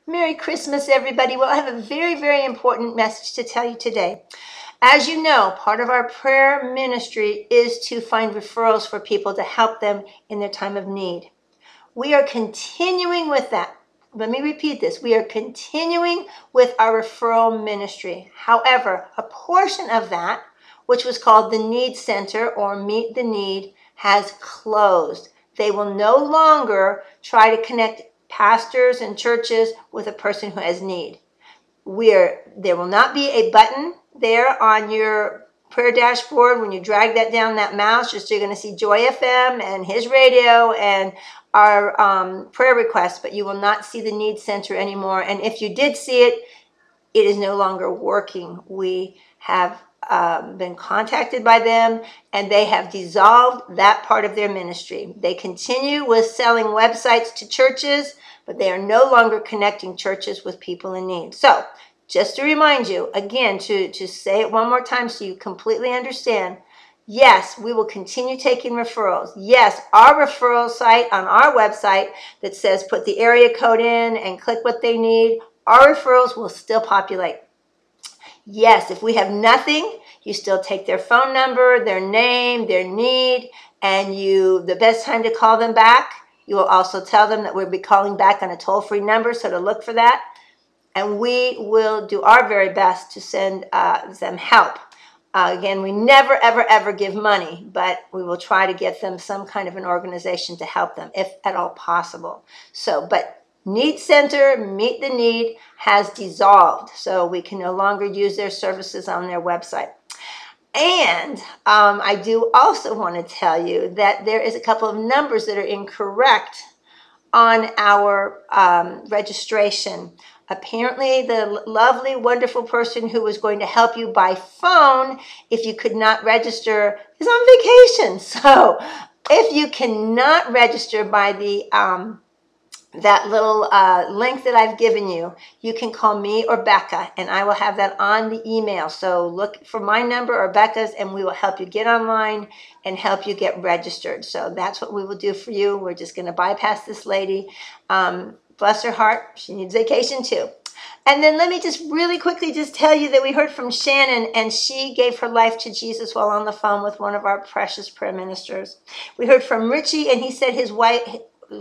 Merry Christmas, everybody. Well, I have a very, very important message to tell you today. As you know, part of our prayer ministry is to find referrals for people to help them in their time of need. We are continuing with that. Let me repeat this. We are continuing with our referral ministry. However, a portion of that, which was called the Need Center or Meet the Need, has closed. They will no longer try to connect pastors and churches with a person who has need. There will not be a button there on your prayer dashboard when you drag that down that mouse. Just you're going to see Joy FM and his radio and our prayer requests, but you will not see the Need Center anymore. And if you did see it, it is no longer working. We have been contacted by them, and they have dissolved that part of their ministry. They continue with selling websites to churches, but they are no longer connecting churches with people in need. So just to remind you, again, to say it one more time so you completely understand, yes, we will continue taking referrals. Yes, our referral site on our website that says put the area code in and click what they need, our referrals will still populate. Yes, if we have nothing, you still take their phone number, their name, their need, and the best time to call them back, you will also tell them that we'll be calling back on a toll-free number, so to look for that. And we will do our very best to send them help. Again, we never, ever, ever give money, but we will try to get them some kind of an organization to help them, if at all possible. But Need Center, Meet the Need, has dissolved, so we can no longer use their services on their website. And I do also want to tell you that there is a couple of numbers that are incorrect on our registration. Apparently, the lovely, wonderful person who was going to help you by phone if you could not register is on vacation. So if you cannot register by the that little link that I've given you, you can call me or Becca, and I will have that on the email. So look for my number or Becca's, and we will help you get online and help you get registered. So that's what we will do for you. We're just going to bypass this lady. Bless her heart. She needs vacation too. And then let me just really quickly just tell you that we heard from Shannon, and she gave her life to Jesus while on the phone with one of our precious prayer ministers. We heard from Richie, and he said his wife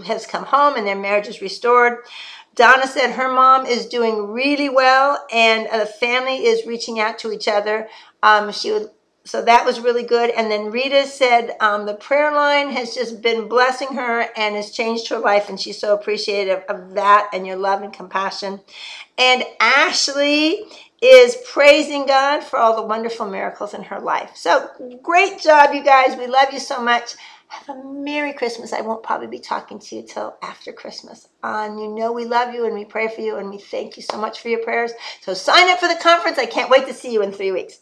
has come home and their marriage is restored. Donna said her mom is doing really well, and the family is reaching out to each other. So that was really good. And then Rita said the prayer line has just been blessing her and has changed her life, and she's so appreciative of that and your love and compassion. And Ashley is praising God for all the wonderful miracles in her life. So great job, you guys. We love you so much. Have a Merry Christmas. I won't probably be talking to you till after Christmas. And you know we love you and we pray for you and we thank you so much for your prayers. So sign up for the conference. I can't wait to see you in 3 weeks.